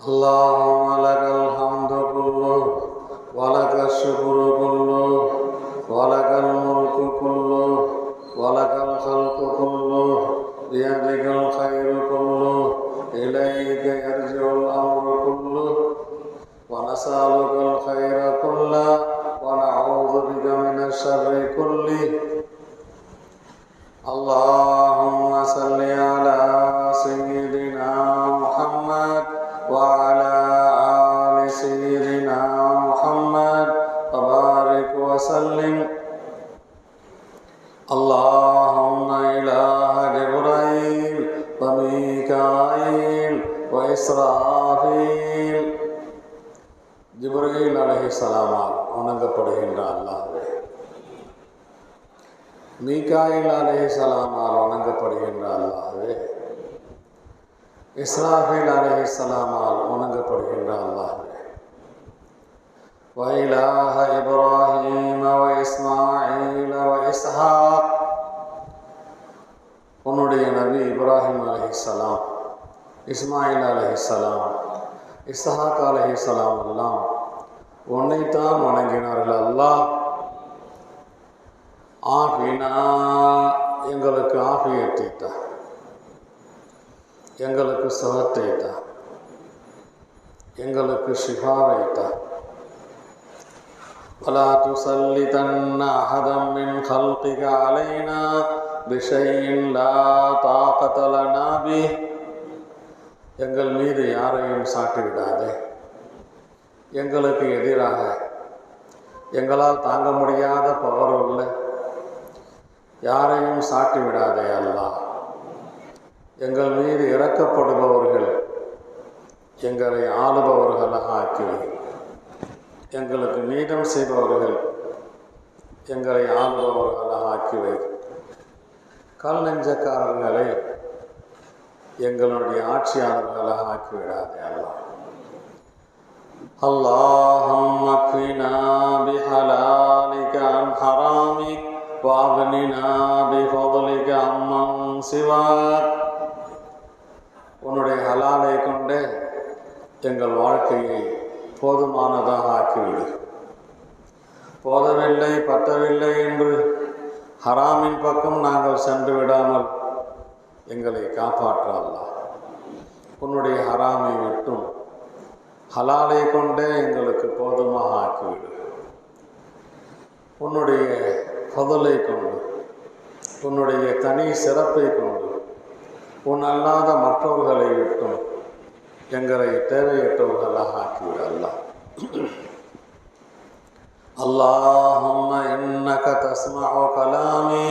اللهم لك الحمد كله ولك الشكر كله ولك الملك كله ولك الخلق كله بيدك الخير كله إليك يرجع الأمر كله ونسألك الخير كله ونعوذ بك من الشر كله. اللهم صل على سيدنا محمد وعلى آل سيدنا محمد وبارك وسلم. اللهم إله جبرائيل وميكائيل وإسرافيل. ஜிப்ரீல் அலைஹிஸ்ஸலாமால் வணங்கப்படுகின்ற அல்லாஹ்வே, மீகாயில் அலைஹிஸ்ஸலாமால் வணங்கப்படுகின்ற அல்லாஹ்வே, இஸ்ராஃபீல் அலைஹிஸ்ஸலாமால் வணங்கப்படுகின்ற அல்லாஹ்வே, வஇலாஹ இப்ராஹீம வஇஸ்மாஈல வஇஸ்ஹாக், உன்னுடைய நபி இப்ராஹிம் அலைஹிஸ்ஸலாம், இஸ்மாயில் அலைஹிஸ்ஸலாம், இஸ்ஹாக் அலைஹிஸ்ஸலாம் எல்லாம் உன்னைத்தான் வணங்கினார்கள். அல்லாஹ் ஆஃபினா, எங்களுக்கு ஆஃபியத்தை தா, எங்களுக்கு சுகத்தை தா, எங்களுக்கு ஷிஃபாவை தா. வலா துஸல்லிதன்ன அஹதம் மின் கல்கிக அலைனா பிஷைஇன் லா தாகத லனா பிஹ், எங்கள் மீது யாரையும் சாட்டிவிடாதே, எங்களுக்கு எதிராக எங்களால் தாங்க முடியாத பவர் உள்ள யாரையும் சாட்டிவிடாதே. அல்லாஹ், எங்கள் மீது இறக்கப்படுபவர்கள் எங்களை ஆளுபவர்களாக ஆக்கிவை, எங்களுக்கு நீதம் செய்பவர்கள் எங்களை ஆளுபவர்களாக ஆக்கிவை, கல் நெஞ்சக்காரர்களை எங்களுடைய ஆட்சியாளர்களாக ஆக்கிவிடாதே. அல்லாஹ், அல்லாஹும்ம க்ஃபினா பிஹலாலிக அன் ஹராமிக் வஅக்னினா பிஃபضலிக அம்மன் சிவாக், உன்னுடைய ஹலாலை கொண்டு எங்கள் வாழ்க்கையை போதுமானதாக ஆக்கிவிடு. போதவில்லை பத்தவில்லை என்று ஹராமின் பக்கம் நாங்கள் சென்று விடாமல் எங்களை காப்பாற்ற அல்லாஹ். உன்னுடைய ஹராமை விட்டும் ஹலாலை கொண்டே எங்களுக்கு போதுமாக ஆக்கிவிடு. உன்னுடைய ஃபதலை கொண்டு, உன்னுடைய தனி சிறப்பை கொண்டு, உன் அல்லாத மற்றவர்களை விட்டும் எங்களை தேவையற்றவர்களாக ஆக்கிவிடு. அல்லாஹ், அல்லாஹும்ம இன்னக தஸ்மஉ கலாமி,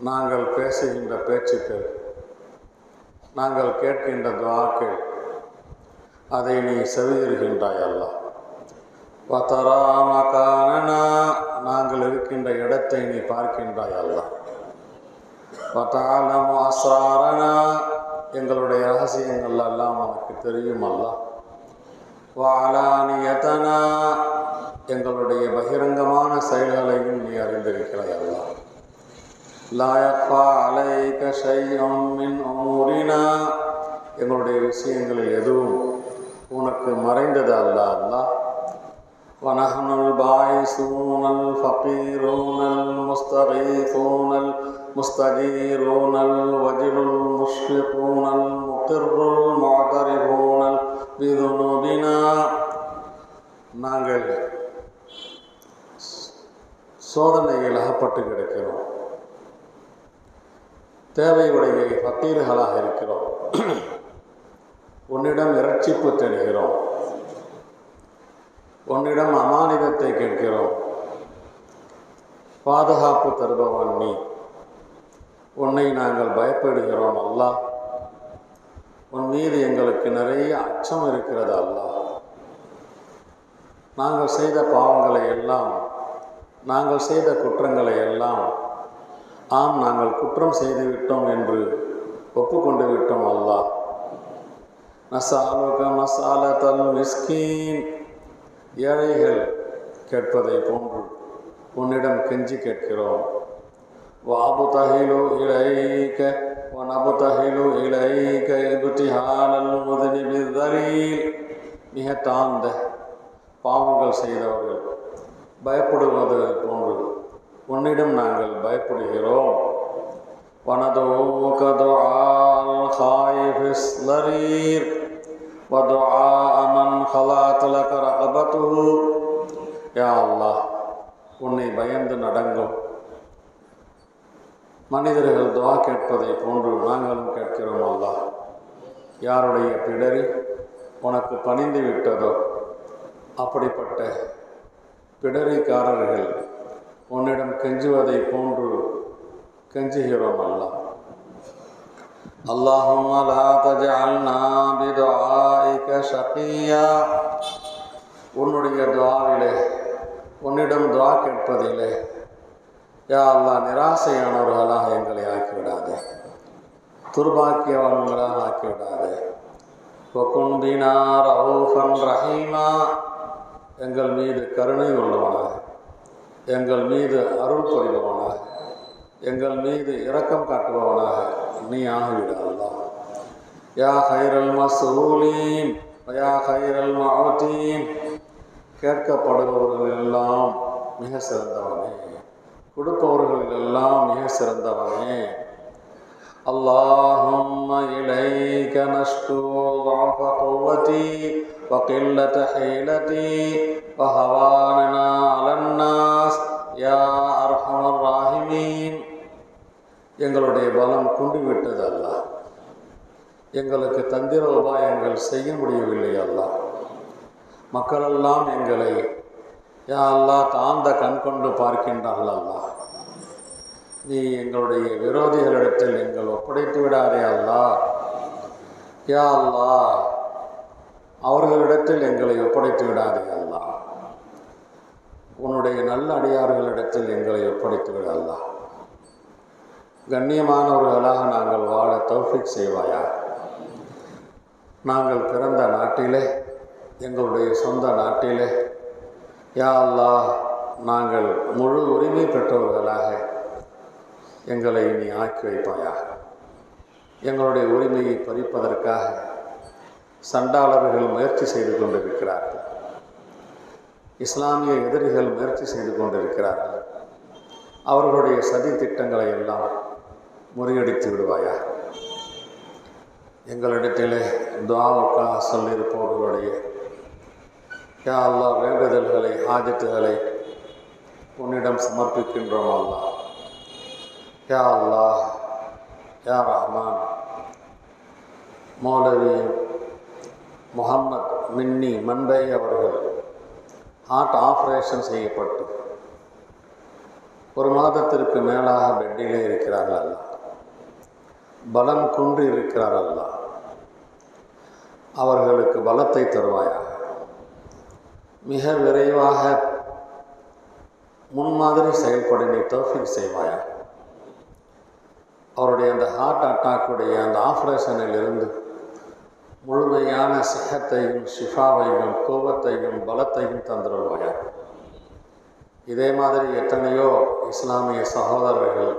நாங்கள் பேசுகின்ற பேச்சுக்கள், நாங்கள் கேட்கின்ற துஆக்கள், அதை நீ செவியுறுகின்றாய். அல்லாஹ், வதரா மகானனா, நாங்கள் இருக்கின்ற இடத்தை நீ பார்க்கின்றாய். அல்லாஹ், வதஅலமு அஸ்ராரனா, எங்களுடைய ரகசியங்கள் எல்லாம் உனக்கு தெரியும். அல்லாஹ், வஅலானியதனா, எங்களுடைய பகிரங்கமான செயல்களையும் நீ அறிந்திருக்கிறாய். அல்லாஹ், லா யக்ஃபா அலைக ஷைஉம் மின் உமூரினா, எங்களுடைய விஷயங்களில் எதுவும் உனக்கு மறைந்தது அல்ல. அல்லாஹ், வனஹ்னுல் பாயிஸூனல் ஃபகீரூனல் முஸ்தகீஸூனல் முஸ்தஜீரூனல் வஜிலுல் முஷ்ஃபிகூனல் முகிர்ருல் முஅதரிஃபூனல் பிதுனூபினா, நாங்கள் சோதனையில் அகப்பட்டு கிடக்கிறோம், தேவையுடைய ஃபக்கீர்களாக இருக்கிறோம், உன்னிடம் இரட்சிப்பு தேடுகிறோம், உன்னிடம் அமானிதத்தை கேட்கிறோம். பாதுகாப்பு தருபவன் நீ, உன்னை நாங்கள் பயப்படுகிறோம். அல்லாஹ், உன் மீது எங்களுக்கு நிறைய அச்சம் இருக்கிறது. அல்லாஹ், நாங்கள் செய்த பாவங்களை எல்லாம், நாங்கள் செய்த குற்றங்களை எல்லாம், ஆம் நாங்கள் குற்றம் செய்துவிட்டோம் என்று ஒப்புக்கொண்டு விட்டோம். அல்லாஹ், நஸ்அலுக மஸ்அலத்தல் மிஸ்கீன், ஏழைகள் கேட்பதை போன்று உன்னிடம் கெஞ்சி கேட்கிறோம். வஅப்தஹிலு இலைக வநப்தஹிலு இலைக இப்திஹாலல் முذنب الذريع, மிக தாழ்ந்த பாவங்கள் செய்தவர்கள் பயப்படுவது போன்று உன்னிடம் நாங்கள் பயப்படுகிறோம். وندعوك دعاء الخائف الضرير ودعاء من خلعت لك رقبته. யா அல்லாஹ், உன்னை பயந்து நடங்கும் மனிதர்கள் துஆ கேட்பதை போன்று நாங்களும் கேட்கிறோம். அல்லாஹ், யாருடைய பிடரி உனக்கு பணிந்து விட்டதோ அப்படிப்பட்ட பிடரிக்காரர்கள் உன்னிடம் கெஞ்சுவதை போன்று கெஞ்சுகிறோம். அல்லாஹ், அல்லாஹும்ம லா தஜஅல்னா பிதுஆஇக ஷகியா. உன்னுடைய துஆவிலே, உன்னிடம் துஆ கேட்பதிலே யா அல்லாஹ் நிராசையானவர்களாக எங்களை ஆக்கிவிடாதே, துர்பாக்கியவான்களாக ஆக்கிவிடாதே. வகுன் பினா ரഊஃபன் ரஹீமா. எங்கள் மீது கருணை உள்ளவனாக, எங்கள் மீது அருள் புரிபவனாக, எங்கள் மீது இரக்கம் காட்டுபவனாக நீ ஆகிவிட அல்லாஹ். யா கைரல் மஸ்ஊலீன் யா கைரல் மஅதீன். கேட்கப்படுபவர்கள் எல்லாம் மிக சிறந்தவனே, கொடுப்பவர்கள் எல்லாம் மிக சிறந்தவனே. اللهم إليك نشكو ضعف قوتي وقلة حيلتي وهواننا على الناس يا أرحم الراحمين. எங்களுடைய பலம் குன்றிவிட்டது அல்லாஹ், எங்களுக்கு தந்திர உபாயங்கள் செய்ய முடியவில்லை அல்லாஹ். மக்களெல்லாம் எங்களை யா அல்லாஹ் தாழ்ந்த கண் கொண்டு பார்க்கின்றார்கள் அல்லாஹ். நீ எங்களுடைய விரோதிகளிடத்தில் எங்கள் ஒப்படைத்து விடாதே அல்லாஹ். யா அல்லாஹ், அவர்களிடத்தில் எங்களை ஒப்படைத்து விடாதே அல்லாஹ். உன்னுடைய நல்ல அடியார்களிடத்தில் எங்களை ஒப்படைத்து விட அல்லாஹ். கண்ணியமானவர்களாக நாங்கள் வாழ தௌஃபீக் செய்வாயா. நாங்கள் பிறந்த நாட்டிலே, எங்களுடைய சொந்த நாட்டிலே யா அல்லாஹ் நாங்கள் முழு உரிமை பெற்றவர்களாக எங்களை நீ ஆக்கி வைப்பாயா. எங்களுடைய உரிமையை பறிப்பதற்காக சண்டாளர்கள் முயற்சி செய்து கொண்டிருக்கிறார்கள், இஸ்லாமிய எதிரிகள் முயற்சி செய்து கொண்டிருக்கிறார்கள். அவர்களுடைய சதி திட்டங்களை எல்லாம் முறியடித்து விடுவாயா. எங்களிடத்திலே துஆவுக்காக சொல்லியிருப்பவர்களுடைய யா அல்லாஹ் வேண்டுதல்களை, ஹாஜத்துகளை உன்னிடம் சமர்ப்பிக்கின்றோம் அல்லாஹ். யா அல்லாஹ், யா ரஹ்மான், மௌலவி முஹம்மத் மின்னி மன்பை அவர்கள் ஹார்ட் ஆப்ரேஷன் செய்யப்பட்டு ஒரு மாதத்திற்கு மேலாக பெட்டிலே இருக்கிறார்கள் அல்லாஹ். பலம் குன்றி இருக்கிறார் அல்லாஹ். அவர்களுக்கு பலத்தை தருவாயாக. மிக விரைவாக முன்மாதிரி செயல்பட நீ தௌஃபீக் செய்வாயா. அவருடைய அந்த ஹார்ட் அட்டாக்குடைய அந்த ஆப்ரேஷனில் இருந்து முழுமையான சிஹத்தையும் ஷிஃபாவையும் கோபத்தையும் பலத்தையும் தந்துடுவாயா. இதே மாதிரி எத்தனையோ இஸ்லாமிய சகோதரர்கள்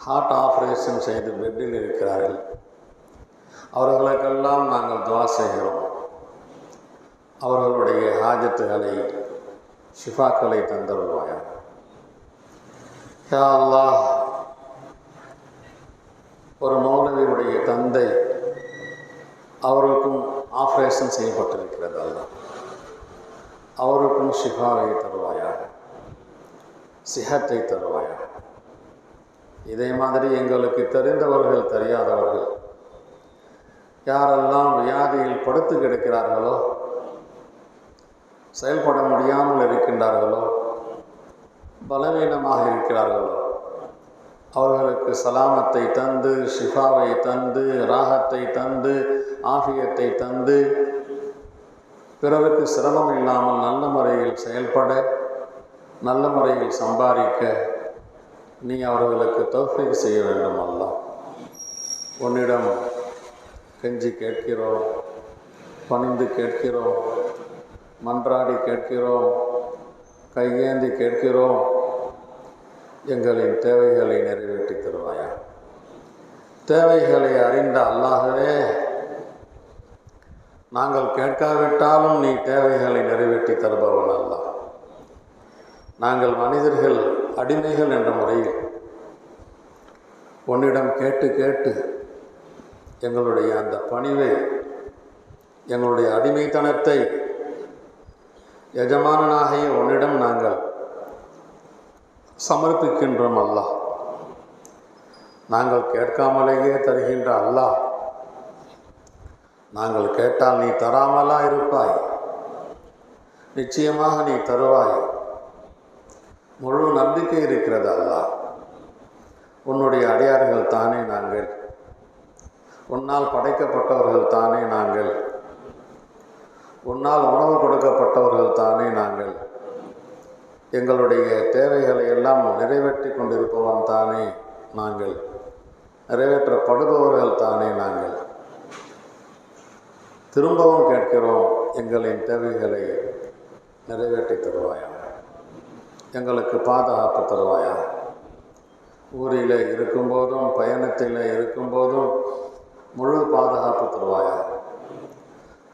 ஹார்ட் ஆப்ரேஷன் செய்து பெட்டில் இருக்கிறார்கள். அவர்களுக்கெல்லாம் நாங்கள் துஆ செய்கிறோம். அவர்களுடைய ஹாஜத்துகளை, ஷிஃபாக்களை தந்துடுவாயா. யா அல்லாஹ், ஒரு மௌலவியுடைய தந்தை, அவருக்கும் ஆப்ரேஷன் செய்யப்பட்டிருக்கிறது அல்லாஹ். அவருக்கும் ஷிஃபாவை தருவாயா, சிஹத்தை தருவாயா. இதே மாதிரி எங்களுக்கு தெரிந்தவர்கள், தெரியாதவர்கள் யாரெல்லாம் வியாதியில் படுத்து கிடக்கிறார்களோ, செயல்பட முடியாமல் இருக்கின்றார்களோ, பலவீனமாக இருக்கிறார்களோ, அவர்களுக்கு சலாமத்தை தந்து, ஷிஃபாவை தந்து, ராகத்தை தந்து, ஆஃபியத்தை தந்து, பிறருக்கு சிரமம் இல்லாமல் நல்ல முறையில் செயல்பட, நல்ல முறையில் சம்பாதிக்க நீ அவர்களுக்கு தௌஃபீக் செய்ய வேண்டும் அல்லாஹ். உன்னிடம் கெஞ்சி கேட்கிறோம், பணிந்து கேட்கிறோம், மன்றாடி கேட்கிறோம், கையேந்தி கேட்கிறோம். எங்களின் தேவைகளை நிறைவேற்றி தருவாயா. தேவைகளை அறிந்த அல்லாஹ்வே, நாங்கள் கேட்காவிட்டாலும் நீ தேவைகளை நிறைவேற்றி தருபவன் அல்லாஹ். நாங்கள் மனிதர்கள் அடிமைகள் என்ற முறையில் உன்னிடம் கேட்டு கேட்டு எங்களுடைய அந்த பணிவை, எங்களுடைய அடிமைத்தனத்தை எஜமானனாகிய உன்னிடம் நாங்கள் சமர்ப்பிக்கின்றோம் அல்லாஹ். நாங்கள் கேட்காமலேயே தருகின்ற அல்லாஹ், நாங்கள் கேட்டால் நீ தராமலா இருப்பாய்? நிச்சயமாக நீ தருவாய். முழு நம்பிக்கை இருக்கிறது அல்லாஹ். உன்னுடைய அடியார்கள் தானே நாங்கள், உன்னால் படைக்கப்பட்டவர்கள் தானே நாங்கள், உன்னால் உணவு கொடுக்கப்பட்டவர்கள் தானே நாங்கள், எங்களுடைய தேவைகளை எல்லாம் நிறைவேற்றி கொண்டிருப்பவன் தானே நாங்கள், நிறைவேற்றப்படுபவர்கள் தானே நாங்கள். திரும்பவும் கேட்கிறோம், எங்களின் தேவைகளை நிறைவேற்றி தருவாயா, எங்களுக்கு பாதுகாப்பு தருவாயா. ஊரில் இருக்கும்போதும் பயணத்தில் இருக்கும்போதும் முழு பாதுகாப்பு தருவாயா.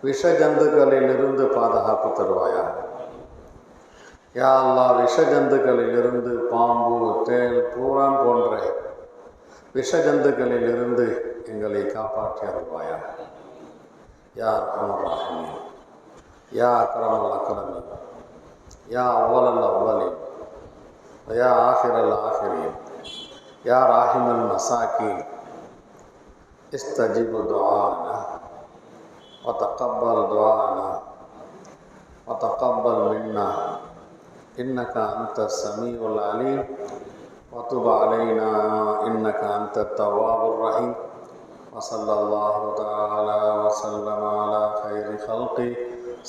விஷ ஜந்துக்களிலிருந்து பாதுகாப்பு தருவாயா. யா அல்லாஹ், விஷ ஜந்துக்களிலிருந்து, பாம்பு, தேள், பூரான் போன்ற விஷ ஜந்துக்களிலிருந்து எங்களை காப்பாற்றி அருள்வாயா. யா அர்ஹமர் ராஹிமீன், யா அக்ரமல் அக்ரமீன், யா அவ்வலல் அவ்வலீன், யா ஆஹிரல் ஆஹிரீன், யா ராஹிமல் மசாக்கீன், இஸ்தஜிபு துஆனா வதக்கப்பல் துஆனா வதக்கப்பல் மின்னா இன்னக அன்த ஸமீஉல் அலீம் வதுப் அலைனா இன்னக அன்த தவ்வாபுர் ரஹீம். வஸல்லல்லாஹு தஆலா வஸல்லம அலா கைரி ஹல்கி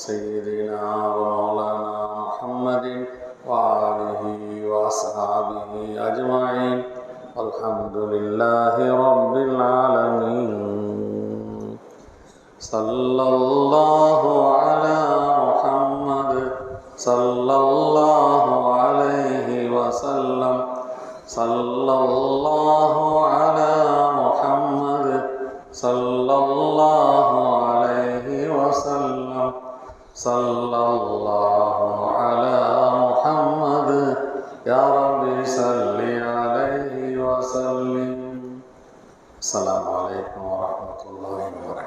சய்யிதினா வ மௌலானா முஹம்மதின் வ ஆலிஹி வ அஸ்ஹாபிஹி அஜ்மஈன். அல்ஹம்துலில்லாஹி ரப்பில் ஆலமீன். ஸல்லல்லாஹு அலா முஹம்மத் ஸல்லல்லாஹு அலைஹி வஸல்லம். ஸல்லல்லாஹு அலா முஹம்மத் ஸல்லல்லாஹு அலைஹி வஸல்லம். ஸல்லல்லாஹு அலா முஹம்மத் யா ரப்பி ஸல்லி அலைஹி வஸல்லிம். அஸ்ஸலாமு அலைக்கும் வரஹ்மத்துல்லாஹி வபரகாத்துஹு.